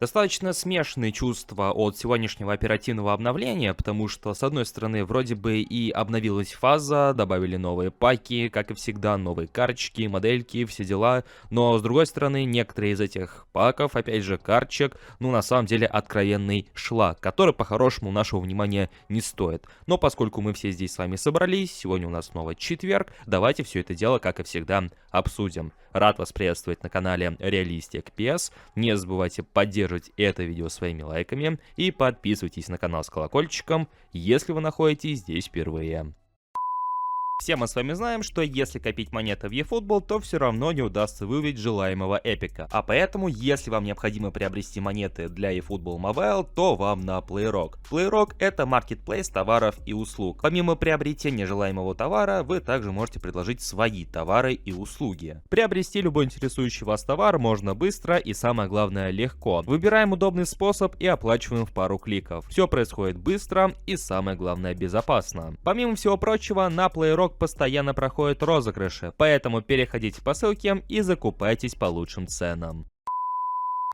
Достаточно смешанные чувства от сегодняшнего оперативного обновления, потому что, с одной стороны, вроде бы и обновилась фаза, добавили новые паки, как и всегда, новые карточки, модельки, все дела, но, с другой стороны, некоторые из этих паков, опять же, карточек, на самом деле, откровенный шлак, который, по-хорошему, нашего внимания не стоит. Но поскольку мы все здесь с вами собрались, сегодня у нас снова четверг, давайте все это дело, как и всегда, обсудим. Рад вас приветствовать на канале Realistic PS. Не забывайте поддерживать это видео своими лайками и подписывайтесь на канал с колокольчиком, если вы находитесь здесь впервые. Все мы с вами знаем, что если копить монеты в eFootball, то все равно не удастся выявить желаемого эпика. А поэтому, если вам необходимо приобрести монеты для eFootball Mobile, то вам на PlayRock. PlayRock — это маркетплейс товаров и услуг. Помимо приобретения желаемого товара, вы также можете предложить свои товары и услуги. Приобрести любой интересующий вас товар можно быстро и, самое главное, легко. Выбираем удобный способ и оплачиваем в пару кликов. Все происходит быстро и, самое главное, безопасно. Помимо всего прочего, на PlayRock постоянно проходят розыгрыши, поэтому переходите по ссылке и закупайтесь по лучшим ценам.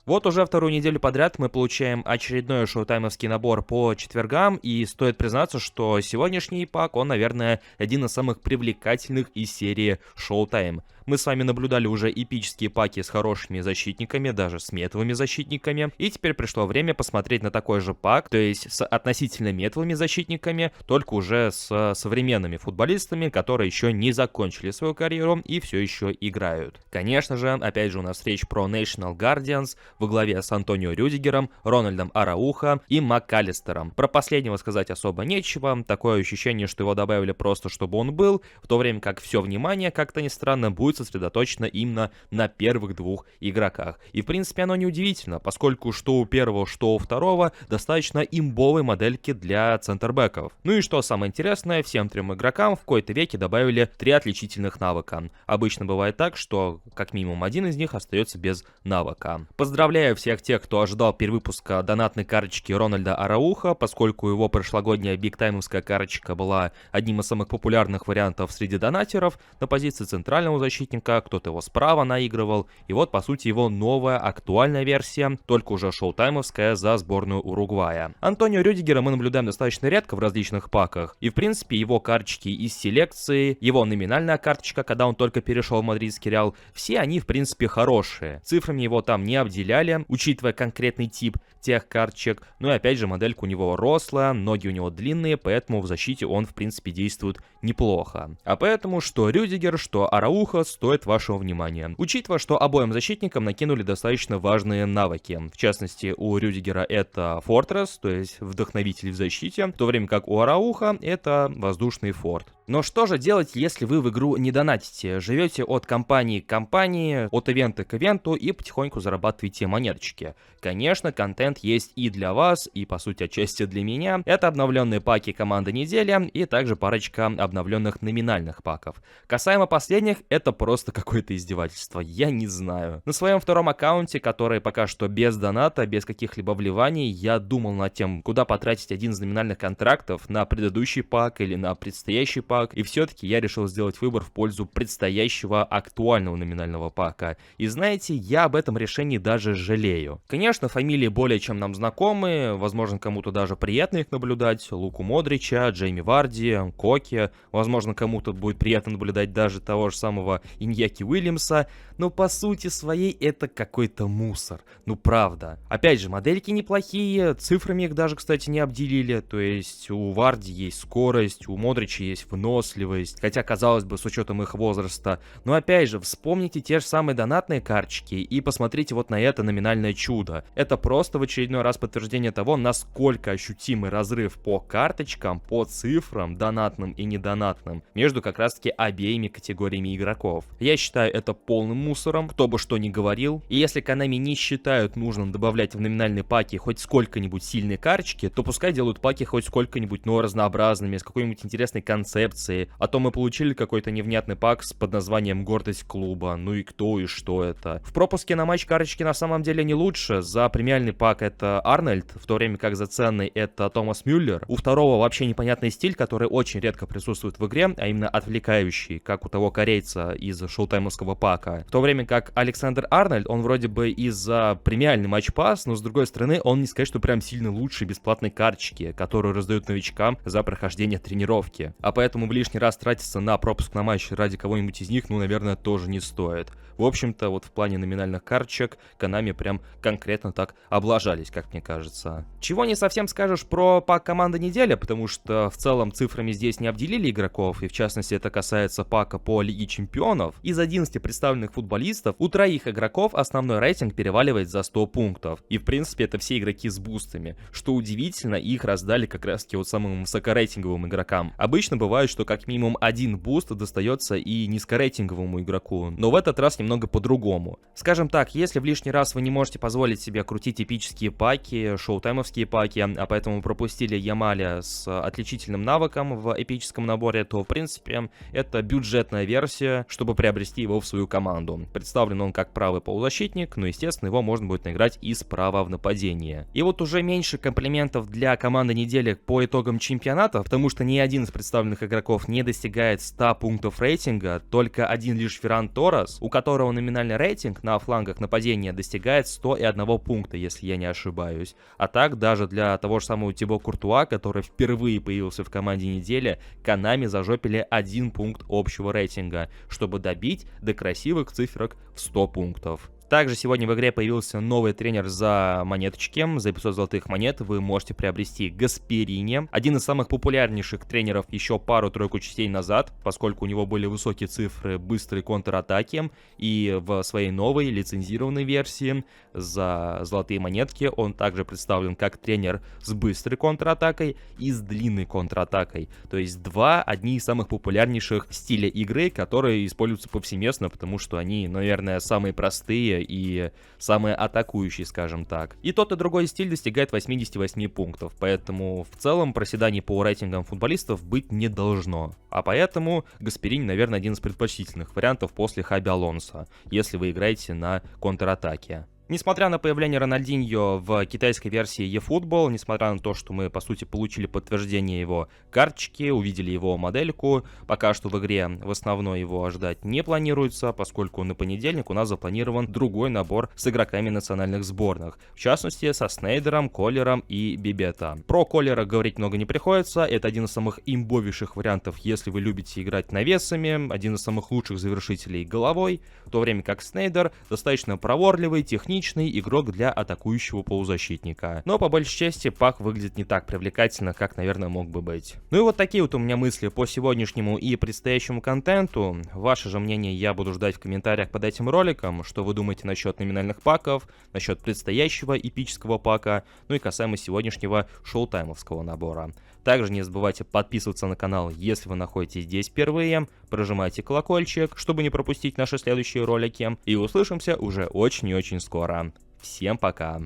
Вот уже вторую неделю подряд мы получаем очередной шоутаймовский набор по четвергам, и стоит признаться, что сегодняшний пак, он, наверное, один из самых привлекательных из серии Showtime. Мы с вами наблюдали уже эпические паки с хорошими защитниками, даже с метовыми защитниками, и теперь пришло время посмотреть на такой же пак, то есть с относительно метовыми защитниками, только уже с современными футболистами, которые еще не закончили свою карьеру и все еще играют. Конечно же, опять же у нас речь про National Guardians во главе с Антонио Рюдигером, Рональдом Араухо и МакАлистером. Про последнего сказать особо нечего, такое ощущение, что его добавили просто чтобы он был, в то время как все внимание, как-то ни странно, будет сосредоточено именно на первых двух игроках. И в принципе оно неудивительно, поскольку что у первого, что у второго достаточно имбовые модельки для центрбэков. Ну и что самое интересное, всем трем игрокам в кои-то веке добавили 3 отличительных навыка. Обычно бывает так, что как минимум один из них остается без навыка. Поздравляю всех тех, кто ожидал перевыпуска донатной карточки Рональда Араухо, поскольку его прошлогодняя бигтаймовская карточка была одним из самых популярных вариантов среди донатеров на позиции центрального защитника, кто-то его справа наигрывал, и вот по сути его новая актуальная версия, только уже шоутаймовская за сборную Уругвая. Антонио Рюдигера мы наблюдаем достаточно редко в различных паках, и в принципе его карточки из селекции, его номинальная карточка, когда он только перешел в мадридский Реал, все они в принципе хорошие. Цифрами его там не обделяли, учитывая конкретный тип тех карточек, ну и опять же моделька у него рослая, ноги у него длинные, поэтому в защите он в принципе действует неплохо. А поэтому что Рюдигер, что Араухо стоит вашего внимания. Учитывая, что обоим защитникам накинули достаточно важные навыки. В частности, у Рюдигера это Fortress, то есть вдохновитель в защите, в то время как у Араухо это воздушный форт. Но что же делать, если вы в игру не донатите? Живете от компании к компании, от ивента к ивенту и потихоньку зарабатываете монеточки. Конечно, контент есть и для вас, и по сути отчасти для меня. Это обновленные паки команды недели и также парочка обновленных номинальных паков. Касаемо последних, это просто какое-то издевательство, я не знаю. На своем втором аккаунте, который пока что без доната, без каких-либо вливаний, я думал над тем, куда потратить один из номинальных контрактов, на предыдущий пак или на предстоящий пак. И все-таки я решил сделать выбор в пользу предстоящего актуального номинального пака. И знаете, я об этом решении даже жалею. Конечно, фамилии более чем нам знакомы, возможно, кому-то даже приятно их наблюдать. Луку Модрича, Джейми Варди, Коки. Возможно, кому-то будет приятно наблюдать даже того же самого Иньяки Уильямса. Но по сути своей это какой-то мусор. Ну правда. Опять же, модельки неплохие, цифрами их даже, кстати, не обделили. То есть у Варди есть скорость, у Модрича есть выносливость, хотя, казалось бы, с учетом их возраста. Но опять же, вспомните те же самые донатные карточки и посмотрите вот на это номинальное чудо. Это просто в очередной раз подтверждение того, насколько ощутимый разрыв по карточкам, по цифрам, донатным и недонатным, между как раз-таки обеими категориями игроков. Я считаю это полным мусором, кто бы что ни говорил. И если Konami не считают нужным добавлять в номинальные паки хоть сколько-нибудь сильные карточки, то пускай делают паки хоть сколько-нибудь, но разнообразными, с какой-нибудь интересной концепцией, коллекции, а то мы получили какой-то невнятный пак под названием «Гордость клуба». Ну и кто, и что это? В пропуске на матч карточки на самом деле не лучше. За премиальный пак это Арнольд, в то время как за ценный это Томас Мюллер. У второго вообще непонятный стиль, который очень редко присутствует в игре, а именно отвлекающий, как у того корейца из шоутаймовского пака. В то время как Александр Арнольд, он вроде бы и за премиальный матч-пасс, но с другой стороны, он не сказать, что прям сильно лучше бесплатной карточки, которую раздают новичкам за прохождение тренировки. А поэтому в лишний раз тратиться на пропуск на матч ради кого-нибудь из них, ну, наверное, тоже не стоит. В общем-то, вот в плане номинальных карточек Konami прям конкретно так облажались, как мне кажется. Чего не совсем скажешь про пак команды недели, потому что в целом цифрами здесь не обделили игроков, и в частности это касается пака по Лиге Чемпионов. Из 11 представленных футболистов у троих игроков основной рейтинг переваливает за 100 пунктов. И в принципе это все игроки с бустами. Что удивительно, их раздали как раз таки вот самым высокорейтинговым игрокам. Обычно бывает, что как минимум один буст достается и низкорейтинговому игроку, но в этот раз немного по-другому. Скажем так, если в лишний раз вы не можете позволить себе крутить эпические паки, шоутаймовские паки, а поэтому пропустили Ямаля с отличительным навыком в эпическом наборе, то в принципе это бюджетная версия, чтобы приобрести его в свою команду. Представлен он как правый полузащитник, но естественно его можно будет наиграть и справа в нападении. И вот уже меньше комплиментов для команды недели по итогам чемпионата, потому что ни один из представленных игроков не достигает 100 пунктов рейтинга, только один лишь Ферран Торрес, у которого номинальный рейтинг на флангах нападения достигает 101 пункта, если я не ошибаюсь. А так, даже для того же самого Тибо Куртуа, который впервые появился в команде недели, Konami зажопили 1 пункт общего рейтинга, чтобы добить до красивых цифрок в 100 пунктов. Также сегодня в игре появился новый тренер за монеточки. За 500 золотых монет вы можете приобрести Гасперини, один из самых популярнейших тренеров еще пару-тройку частей назад, поскольку у него были высокие цифры быстрой контратаки, и в своей новой лицензированной версии за золотые монетки он также представлен как тренер с быстрой контратакой и с длинной контратакой. То есть одни из самых популярнейших стилей игры, которые используются повсеместно, потому что они, наверное, самые простые и самые атакующие, скажем так. И тот, и другой стиль достигает 88 пунктов, поэтому в целом проседаний по рейтингам футболистов быть не должно. А поэтому Гасперини, наверное, один из предпочтительных вариантов после Хаби Алонсо, если вы играете на контратаке. Несмотря на появление Рональдиньо в китайской версии eFootball, несмотря на то, что мы, по сути, получили подтверждение его карточки, увидели его модельку, пока что в игре в основной его ожидать не планируется, поскольку на понедельник у нас запланирован другой набор с игроками национальных сборных, в частности, со Снейдером, Коллером и Бибета. Про Коллера говорить много не приходится, это один из самых имбовейших вариантов, если вы любите играть навесами, один из самых лучших завершителей головой, в то время как Снейдер достаточно проворливый, техничный игрок для атакующего полузащитника. Но по большей части пак выглядит не так привлекательно, как, наверное, мог бы быть. Ну и вот такие вот у меня мысли по сегодняшнему и предстоящему контенту. Ваше же мнение я буду ждать в комментариях под этим роликом, что вы думаете насчет номинальных паков, насчет предстоящего эпического пака, ну и касаемо сегодняшнего шоутаймовского набора. Также не забывайте подписываться на канал, если вы находитесь здесь впервые, прожимайте колокольчик, чтобы не пропустить наши следующие ролики, и услышимся уже очень и очень скоро. Всем пока!